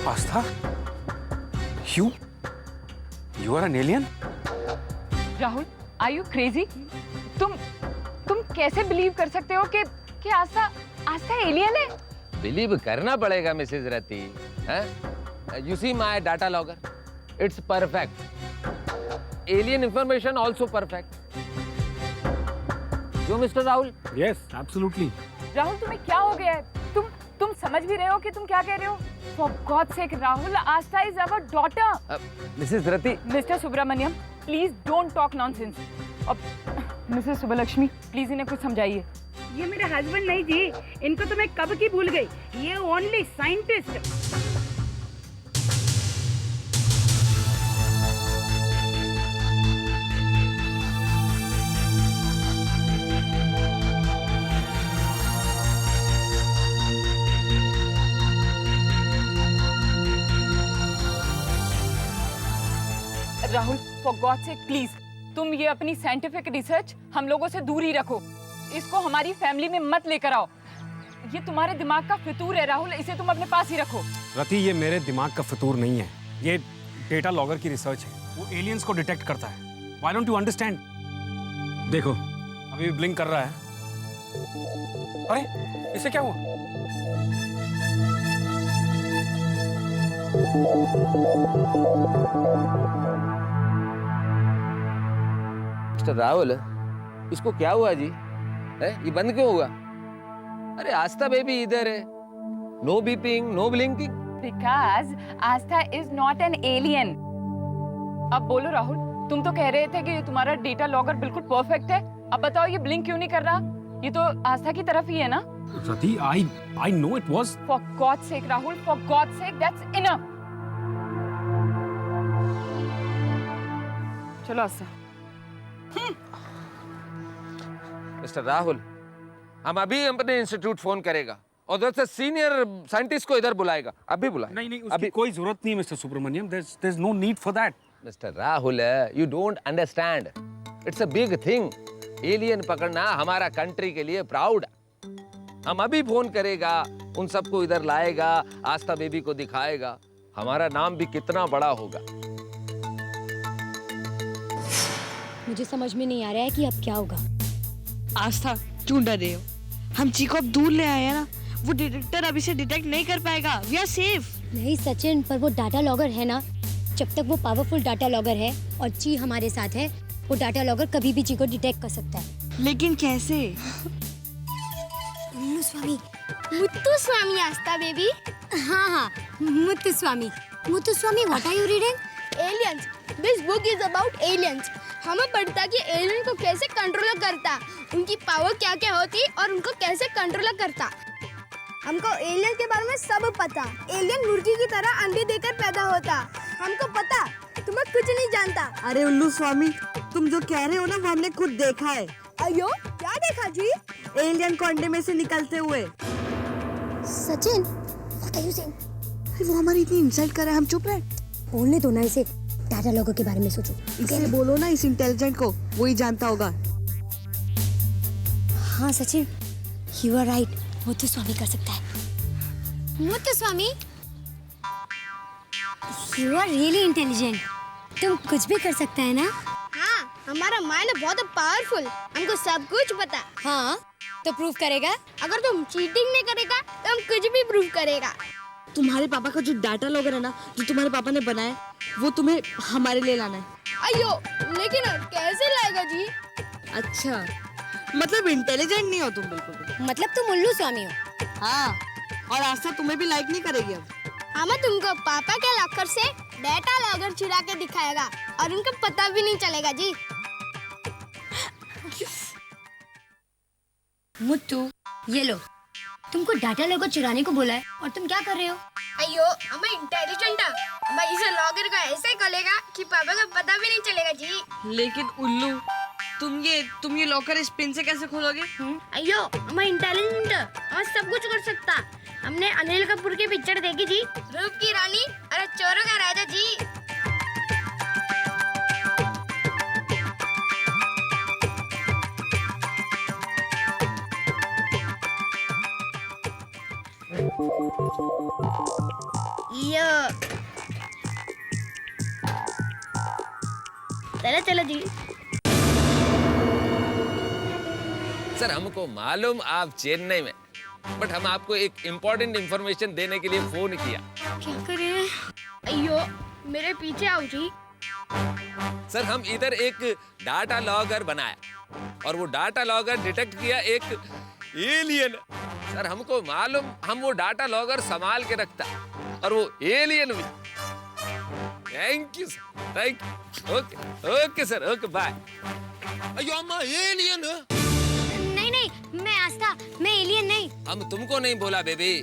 Aastha, you are an alien? Rahul, are you crazy? तुम कैसे believe कर सकते हो कि आस्था एलियन है? बिलीव करना पड़ेगा Mrs Rati. You see my data logger? It's perfect. Alien information also perfect. जो mister Rahul? Yes, absolutely. Rahul, तुम्हें क्या हो गया है? तुम समझ भी रहे हो कि तुम क्या कह रहे हो? For God's sake, Rahul, Aastha is our daughter. Mrs Rati. Mr Subramaniam, please don't talk nonsense. अब मिसेस सुबलक्ष्मी, प्लीज इन्हें कुछ समझाइए। ये मेरे हस्बैंड नहीं जी, इनको तो मैं कब की भूल गई। ये only scientist. Rahul, for God से प्लीज तुम ये अपनी साइंटिफिक रिसर्च हम लोगों से दूर ही रखो। इसको हमारी फैमिली में मत लेकर आओ। ये तुम्हारे दिमाग का फितूर है राहुल, इसे तुम अपने पास ही रखो। रति, ये मेरे दिमाग का फितूर नहीं है, ये डेटा लॉगर की रिसर्च है। वो एलियंस को डिटेक्ट करता है। Why don't you understand? देखो, अभी भी ब्लिंक कर रहा है। अरे, इससे क्या हुआ? मिस्टर राहुल, इसको क्या हुआ जी? ये बंद क्यों हुआ? अरे आस्था बेबी इधर है। No beeping, no blinking. Because Aastha is not an alien. अब बोलो राहुल, तुम तो कह रहे थे कि तुम्हारा डेटा लॉगर बिल्कुल परफेक्ट है। अब बताओ ये ब्लिंक क्यों नहीं कर रहा? ये तो आस्था की तरफ ही है ना? रति, I know it was. For God's sake Rahul, for God's sake, that's enough. चलो आस्था। मिस्टर राहुल, हम अभी अपने इंस्टीट्यूट फोन करेगा और उधर से सीनियर साइंटिस्ट को इधर बुलाएगा। अभी बुलाए। नहीं, उसकी कोई जरूरत नहीं Mr Subramaniam. There's no need for that. Mr Rahul, you don't understand. It's a big thing. Alien पकड़ना हमारा कंट्री के लिए प्राउड। हम अभी फोन करेगा, उन सबको इधर लाएगा, आस्था बेबी को दिखाएगा। हमारा नाम भी कितना बड़ा होगा। मुझे समझ में नहीं आ रहा है कि अब क्या होगा। आस्था, क्यों डर रहे हो? हम ची को अब दूर ले आए हैं ना। वो डिटेक्टर अभी से डिटेक्ट नहीं कर पाएगा। We are safe. नहीं सचिन, पर वो डाटा लॉगर है ना। जब तक वो पावरफुल डाटा लॉगर है और ची हमारे साथ है, वो डाटा लॉगर कभी भी ची को डिटेक्ट कर सकता है। लेकिन कैसे? मुत्तुस्वामी आस्था बेबी। हाँ, Muthuswamy. Muthuswamy, what are you reading? Aliens. This book is about aliens. हमें पढ़ता कि एलियन को कैसे कंट्रोल करता, उनकी पावर क्या क्या होती और उनको कैसे कंट्रोल करता। हमको एलियन के बारे में सब पता। एलियन मुर्गी की तरह अंडे देकर पैदा होता। हमको पता, तुम्हें कुछ नहीं जानता। अरे उल्लू स्वामी, तुम जो कह रहे हो ना वो हमने खुद देखा है। अयो, क्या देखा जी? एलियन को अंडे में से निकलते हुए। Sachin, what are you saying? वो हमारी इतनी इंसल्ट कर रहा है, हम चुप रहे। बोलने दो ना इसे। डाटा लॉगर के बारे में सोचो। इसे बोलो ना, इस इंटेलिजेंट को, वो ही जानता होगा। हाँ Sachin, you are right. Muthuswamy कर सकता है। Muthuswamy, you are really intelligent. तुम कुछ भी कर सकता है ना? हाँ, हमारा माइंड बहुत पावरफुल। हमको सब कुछ पता। हाँ, तो प्रूव करेगा? अगर तुम चीटिंग नहीं करेगा, तो हम कुछ भी प्रूव करेगा। तुम्हारे पापा का जो डाटा लॉगर है ना, जो तुम्हारे पापा ने बनाया, वो तुम्हें हमारे लिए लाना है। अयो, लेकिन कैसे लाएगा जी? अच्छा, मतलब इंटेलिजेंट नहीं हो तुम बिल्कुल भी। मतलब तुम उल्लू स्वामी हो। हाँ, और आस्था तुम्हें भी लाइक नहीं करेगी अब। हमें तुमको पापा के लॉकर से डेटा लॉगर चुरा के दिखाएगा और उनको पता भी नहीं चलेगा जी। मुत्तू, ये लो। तुमको डाटा लॉगर चुराने को बोला है और तुम क्या कर रहे हो? अयो, हमें इंटेलिजेंट है। हमें इस लॉगर को ऐसे खोलेगा कि पापा को पता भी नहीं चलेगा जी। लेकिन उल्लू, तुम ये लॉकर इस पिन से कैसे खोलोगे? अयो, हमें इंटेलिजेंट है, हम सब कुछ कर सकता। हमने अनिल कपूर की पिक्चर देखी जी, रूप की रानी और चोरों का राजा जी। यो चलो चलो जी। सर हमको मालूम आप चेन्नई में, बट हम आपको एक इम्पोर्टेंट इंफॉर्मेशन देने के लिए फोन किया। क्या करें? अयो मेरे पीछे आओ जी। सर हम इधर एक डाटा लॉगर बनाया और वो डाटा लॉगर डिटेक्ट किया एक एलियन। सर हमको मालूम, हम वो डाटा लॉगर संभाल के रखता और वो एलियन भी। Thank you sir, thank you. Okay okay sir, okay bye. अयो अम्मा एलियन? नहीं नहीं, मैं आस्था, मैं एलियन नहीं। हम तुमको नहीं बोला बेबी,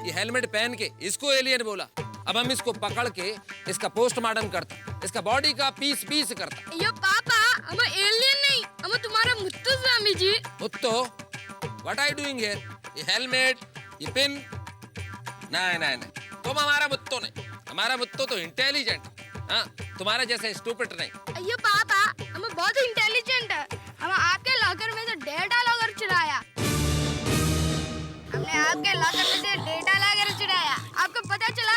ये हेलमेट पहन के इसको एलियन बोला। अब हम इसको पकड़ के इसका पोस्टमार्टम करता, इसका बॉडी का पीस पीस करता। अयो पापा, हम एलियन नहीं, हम तुम्हारा Muthu Swamy ji. Mutto, what are you doing here? ये हेलमेट, ये पिन, नहीं नहीं नहीं, तुम हमारा मुत्तो नहीं। हमारा मुत्तो तो इंटेलिजेंट, हाँ तुम्हारा जैसे स्टूपिड नहीं। अयो पापा, हम बहुत इंटेलिजेंट है। हम आपके लॉकर में से डेटा लॉकर चुराया। हमने आपके लॉकर में से डेटा लॉकर चुराया। आपको पता चला?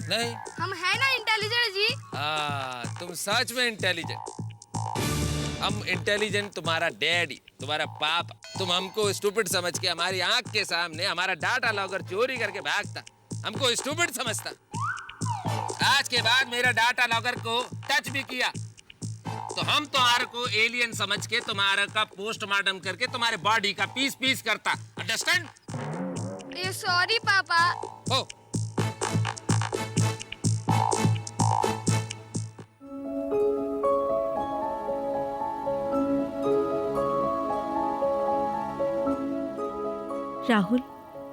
नहीं। हम है ना इंटेलिजेंट जी। हाँ तुम सच में इंटेलिजेंट। हम इंटेलिजेंट तुम्हारा डैडी, तुम्हारा पापा। तुम हमको स्टूपिड समझ के हमारी आंख के सामने हमारा डाटा लॉकर चोरी करके भागता, हमको स्टूपिड समझता। आज के बाद मेरा डाटा लॉकर को टच भी किया तो हम तुम्हारे को एलियन समझ के तुम्हारा का पोस्टमार्टम करके तुम्हारे बॉडी का पीस पीस करता। अंडरस्टैंड? ये सॉरी पापा। हो राहुल,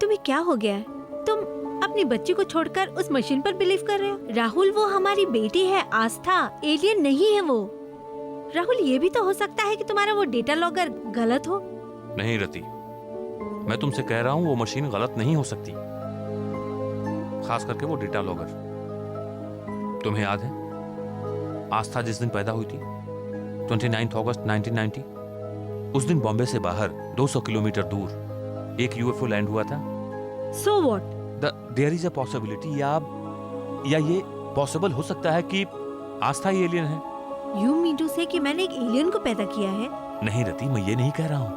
तुम्हें क्या हो गया है? तुम अपनी बच्ची को छोड़कर उस मशीन पर बिलीव कर रहे हो? राहुल, वो हमारी बेटी है आस्था, एलियन नहीं है वो। राहुल, ये भी तो हो सकता है कि तुम्हारा वो डेटा लॉगर गलत हो। नहीं रति, मैं तुमसे कह रहा हूँ वो मशीन गलत नहीं हो सकती, खास करके वो डेटा लॉगर। तुम्हें याद है आस्था जिस दिन पैदा हुई थी 29 अगस्त 1990, उस दिन बॉम्बे से बाहर 200 किलोमीटर दूर एक यूएफओ लैंड हुआ था। So what? There is a possibility, या ये पॉसिबल हो सकता है कि आस्था ही एलियन है। You mean to say कि मैंने एक एलियन को पैदा किया है? नहीं रति, मैं ये नहीं कह रहा हूँ।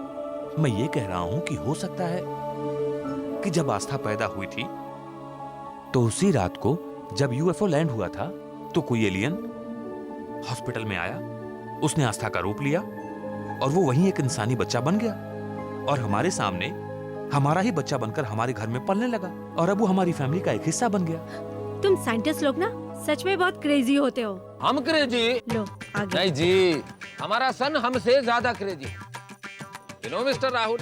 मैं ये कह रहा हूँ कि हो सकता है कि जब आस्था पैदा हुई थी तो उसी रात को जब यूएफओ लैंड हुआ था तो कोई एलियन हॉस्पिटल में आया, उसने आस्था का रूप लिया और वो वहीं एक इंसानी बच्चा बन गया और हमारे सामने हमारा ही बच्चा बनकर हमारे घर में पलने लगा और अब वो हमारी फैमिली का एक हिस्सा बन गया। तुम साइंटिस्ट लोग ना सच में बहुत क्रेजी होते हो। हम क्रेजी? लो आगे। नहीं जी, हमारा सन हमसे ज्यादा crazy. You know mister Rahul,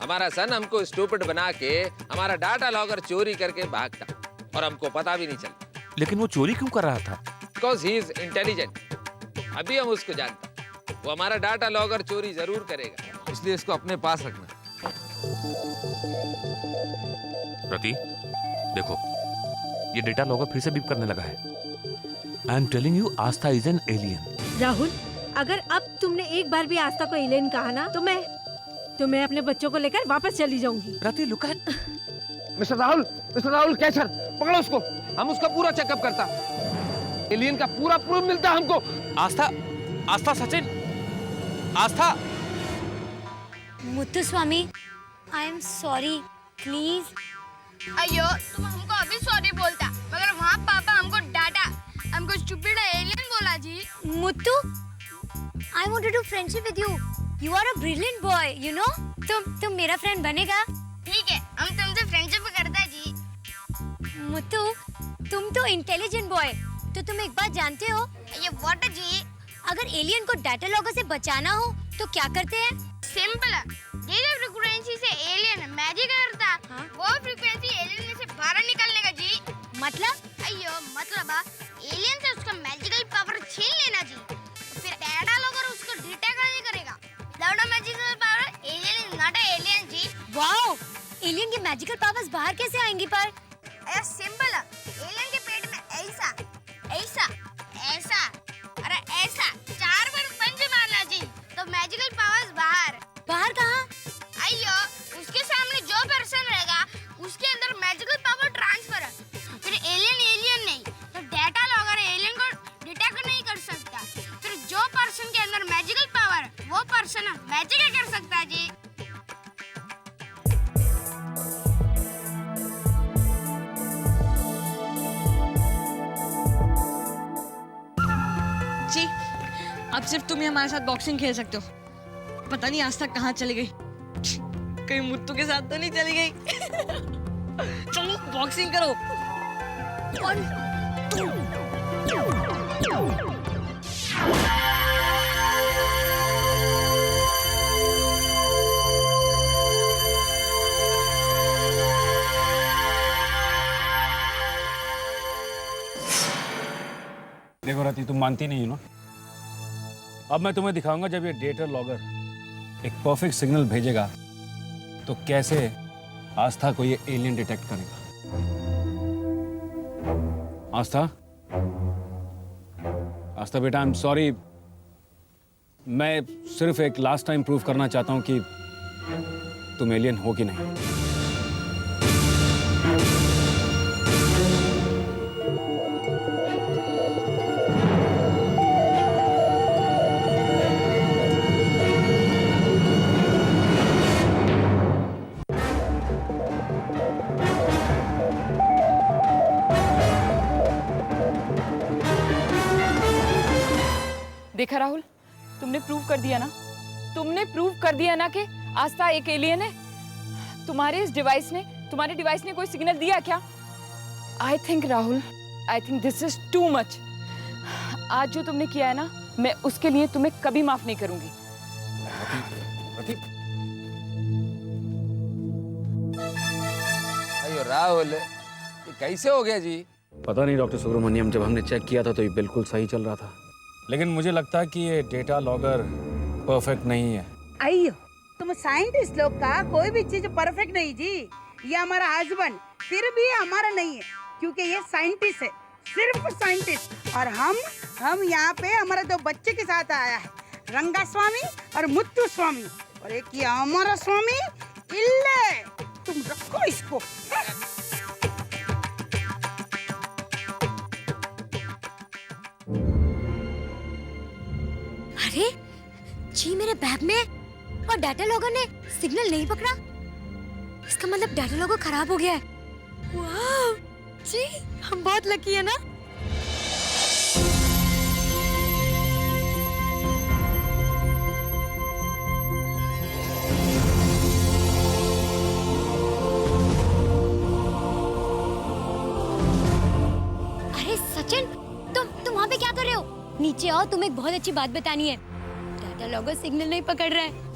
हमारा सन हमको स्टूपिड बना के हमारा डाटा लॉगर चोरी करके भागता और हमको पता भी नहीं चलता। लेकिन वो चोरी क्यों कर रहा था? Because he is intelligent। अभी हम उसको जानते, वो हमारा डाटा लॉगर चोरी जरूर करेगा, इसलिए इसको अपने पास रखना। रति, देखो ये डेटा लॉगर फिर से बीप करने लगा है। I am telling you, Aastha is an alien. Rahul, अगर अब तुमने एक बार भी आस्था को एलियन कहा ना तो मैं अपने बच्चों को लेकर वापस चली जाऊंगी। रति लुक एट मिस्टर राहुल कैसर, पकड़ो उसको, हम उसका पूरा चेकअप करता, एलियन का पूरा प्रूफ मिलता हमको। आस्था सचिन, आस्था। मुत्तु स्वामी, आई एम सॉरी, प्लीज। अयो तुम हमको अभी सॉरी बोलता, मगर वहाँ पापा हमको डांटा, हमको स्टूपिड एलियन बोला जी। Muthu, I want to do friendship with you. You are a brilliant boy, you know. तुम मेरा फ्रेंड बनेगा? ठीक है, हम तुमसे फ्रेंडशिप करता जी। मुत्तु, तुम तो इंटेलिजेंट बॉय, तो तुम एक बात जानते हो? ये व्हाट जी? अगर एलियन को डाटा लॉगर से बचाना हो तो क्या करते हैं? सिंपल है, ये जो फ्रीक्वेंसी से एलियन मैजिक करता, हाँ? वो फ्रीक्वेंसी एलियन में से बाहर निकलने का जी। मतलब? अयो मतलब एलियन से उसका मैजिकल पावर छीन लेना जी, फिर डाटा लॉगर उसको डिटेक्ट नहीं करेगा। Data magical power, alien is not a alien जी। वाओ, एलियन की मैजिकल पावर्स बाहर कैसे आएंगी पर? सिंपल है, एलियन के पेट में ऐसा ऐसा ऐसा और ऐसा 4 बार पंच मारना जी, तो मैजिकल पावर्स बाहर। बाहर कहाँ? अयो उसके सामने जो पर्सन रहेगा मैजिकल पावर ट्रांसफर है, फिर एलियन नहीं तो डाटा लॉगर एलियन को डिटेक्ट नहीं कर सकता। फिर जो पर्सन के अंदर मैजिकल पावर है वो पर्सन मैजिक कर सकता है जी। जी अब सिर्फ तुम ही हमारे साथ बॉक्सिंग खेल सकते हो। पता नहीं आज तक कहाँ चली गई, कहीं मुत्तू के साथ तो नहीं चली गई। चलो बॉक्सिंग करो। देखो रति, तुम मानती नहीं हो ना। अब मैं तुम्हें दिखाऊंगा जब ये डेटा लॉगर एक परफेक्ट सिग्नल भेजेगा तो कैसे आस्था को ये एलियन डिटेक्ट करेगा। आस्था, आस्था बेटा, आई एम सॉरी, मैं सिर्फ एक लास्ट टाइम प्रूव करना चाहता हूं कि तुम एलियन हो कि नहीं। देखा राहुल, तुमने प्रूव कर दिया ना, तुमने प्रूव कर दिया ना कि आस्था एक एलियन है। तुम्हारे डिवाइस ने कोई सिग्नल दिया क्या? I think Rahul, I think this is too much. आज जो तुमने किया है ना, मैं उसके लिए तुम्हें कभी माफ नहीं करूंगी। अयो राहुल, ये कैसे हो गया जी? पता नहीं डॉक्टर सुब्रमण्यम, जब हमने चेक किया था तो ये बिल्कुल सही चल रहा था, लेकिन मुझे लगता है कि ये डेटा लॉगर परफेक्ट नहीं है। अयो, तुम साइंटिस्ट लोग का कोई भी चीज परफेक्ट नहीं जी। ये हमारा हस्बैंड फिर भी हमारा नहीं है, क्योंकि ये साइंटिस्ट है, सिर्फ साइंटिस्ट। और हम यहाँ पे हमारे दो बच्चे के साथ आया है, रंगा स्वामी और मुत्तु स्वामी, और एक ये हमारा स्वामी इल्ले। तुम रखो इसको। अरे जी, मेरे बैग में और डाटा लॉगर ने सिग्नल नहीं पकड़ा। इसका मतलब डाटा लॉगर खराब हो गया है। वाह जी, हम बहुत लकी है ना। अरे सचिन, तुम वहाँ पे क्या कर रहे हो? नीचे आओ, तुम्हें एक बहुत अच्छी बात बतानी है। डाटा लॉगर सिग्नल नहीं पकड़ रहा है।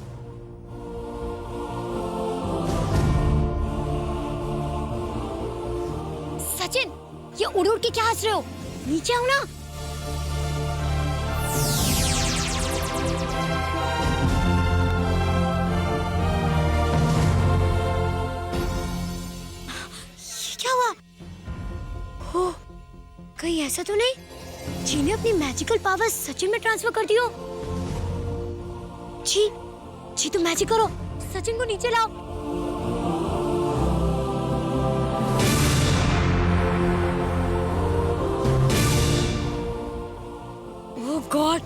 सचिन, ये उड़ उड़ के क्या हंस रहे हो? नीचे आओ ना। ये क्या हुआ? हो, कहीं ऐसा तो नहीं जी ने अपनी मैजिकल पावर सचिन में ट्रांसफर कर दी हो? जी तुम मैजिक करो, सचिन को नीचे लाओ। ओह गॉड,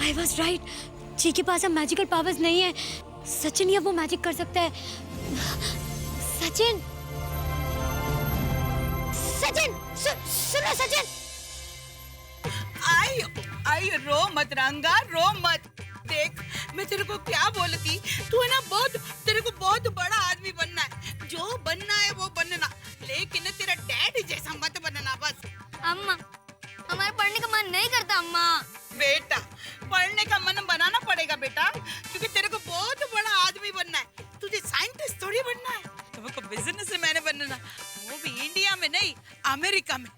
आई वाज राइट। जी के पास अब मैजिकल पावर्स नहीं है। सचिन ही अब वो मैजिक कर सकता है। सचिन, सुनो सचिन। आई रो मत रंगा, रो मत। देख, मैं तेरे को क्या बोलती, तू है ना तेरे को बहुत बड़ा आदमी बनना है। जो बनना है वो बनना, लेकिन तेरा डैडी जैसा मत बनना बस। अम्मा, हमारा पढ़ने का मन नहीं करता अम्मा। बेटा, पढ़ने का मन बनाना पड़ेगा बेटा, क्योंकि तेरे को बहुत बड़ा आदमी बनना है। तुझे साइंटिस्ट थोड़ी बनना है, तुमको बिजनेसमैन बनना, वो भी इंडिया में नहीं, अमेरिका में।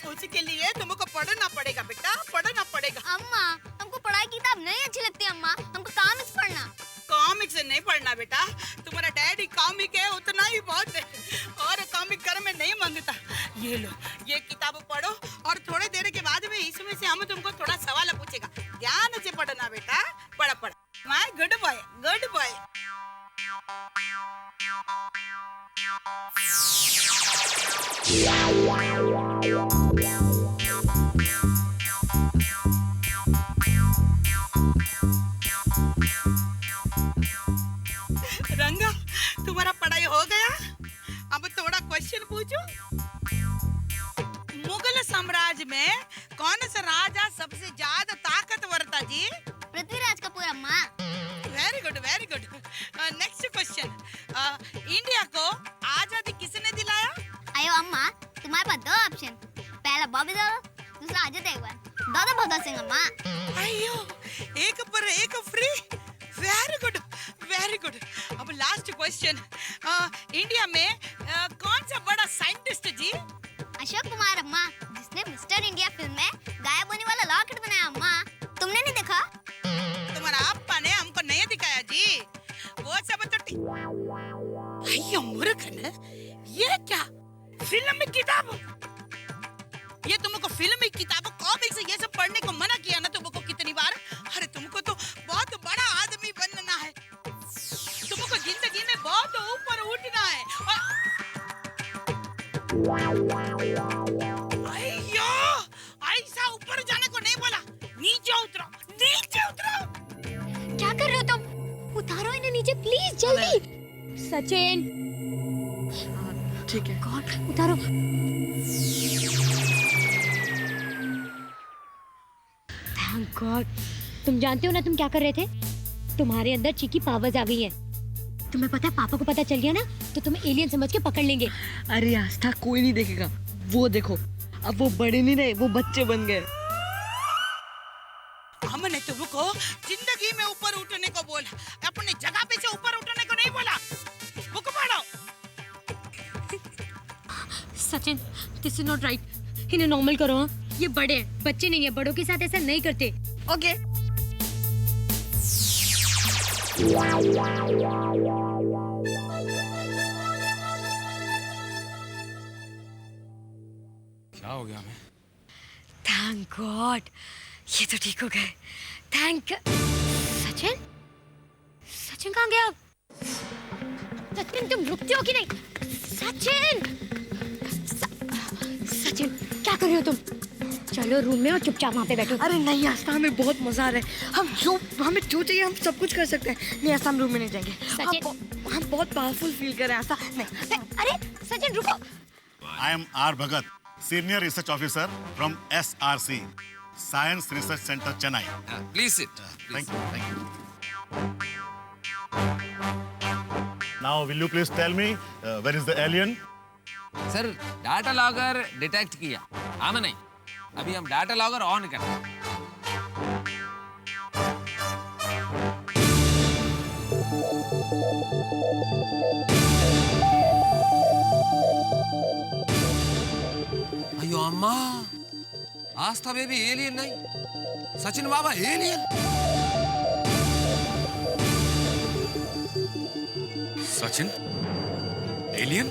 उसके लिए तुमको पढ़ना पड़ेगा बेटा, पढ़ना पड़ेगा। अम्मा, हमको पढ़ाई की किताब नहीं अच्छी लगती अम्मा, हमको कॉमिक्स पढ़ना। कॉमिक्स नहीं पढ़ना बेटा, तुम्हारा डैडी कॉमिक है उतना ही बहुत है, और कॉमिक घर में नहीं मांगता। ये लो, ये किताब पढ़ो, और थोड़ी देर के बाद में इसमें से हम तुमको थोड़ा सवाल पूछेगा, ध्यान से पढ़ना बेटा। पढ़ my good boy, good boy. रंगा, तुम्हारा पढ़ाई हो गया? अब थोड़ा क्वेश्चन पूछूं? मुगल साम्राज्य में कौन सा राजा सबसे ज्यादा ताकतवर था जी? पृथ्वीराज कपूर अम्मा। Very good, very good. Next question, India को आजादी किसने दिलाया? अयो अम्मा, तुम्हारे पास दो ऑप्शन, पहला बॉबी देओल, दूसरा अजय देवगन। दादा भगत सिंह अम्मा। अयो, एक पर एक free. Very good, very good. अब लास्ट क्वेश्चन, इंडिया में कौन सा बड़ा साइंटिस्ट जी? अशोक कुमार अम्मा, जिसने मिस्टर इंडिया फिल्म में गायब होने वाला लॉकेट बनाया अम्मा। तुमने नहीं देखा? तुम्हारा अप्पा ने हमको नहीं दिखाया जी। वो सब तो अयो मूर्ख ने, ये क्या फिल्म में किताब? ये तुमको फिल्म किताब कॉमिक्स ये सब पढ़ने को मना किया ना तुमको कितनी बार? अरे तुमको तो बहुत बड़ा आदमी बनना है, तुमको जिंदगी में बहुत ऊपर उठना है। अयो, ऐसा ऊपर जाने को नहीं बोला, नीचे उतरो, नीचे उतरो। क्या कर रहे हो तुम? उतारो इन्हें नीचे प्लीज, जल्दी। सचिन, ठीक है। गॉड, उतारो। Thank God. तुम जानते हो ना तुम क्या कर रहे थे? तुम्हारे अंदर चीकी पावर्स आ गई हैं। तुम्हें पता है पापा को पता चल गया ना तो तुम्हें एलियन समझ के पकड़ लेंगे। अरे आस्था, कोई नहीं देखेगा। वो देखो, अब वो बड़े नहीं रहे, वो बच्चे बन गए। हमने तुमको जिंदगी में ऊपर उठने को बोला, अपनी जगह पे से ऊपर उठने को नहीं बोला। बुक पढ़ो। Sachin, this is not right. इन्हें नॉर्मल करो। हाँ? ये बड़े हैं, बच्चे नहीं है। बड़ों के साथ ऐसा नहीं करते। ओके। क्या हो गया हमें? थैंक गॉड, ये तो ठीक हो गए। थैंक। सचिन, सचिन कहाँ गया? सचिन तुम रुकते हो कि नहीं? सचिन, सचिन क्या कर रहे हो तुम? चलो रूम में और चुपचाप वहाँ पे बैठो। अरे नहीं आस्था, हमें बहुत मजा आ रहा है। हमें जो चाहिए हम सब कुछ कर सकते हैं। नहीं आस्था, हम रूम में नहीं जाएंगे। सचिन, हम बहुत पावरफुल फील कर रहे हैं आस्था। नहीं। अरे सचिन रुको। I am R. Bhagat, Senior Research Officer from SRC, Science Research Center, Chennai. Please sit. Thank you. Thank you. Now, will you please tell me where is the alien? Sir, data logger detect किया। हाँ नहीं, अभी हम data logger on करते हैं। अयो अम्मा, आस्था baby alien नहीं, सचिन बाबा एलियन। सचिन, एलियन?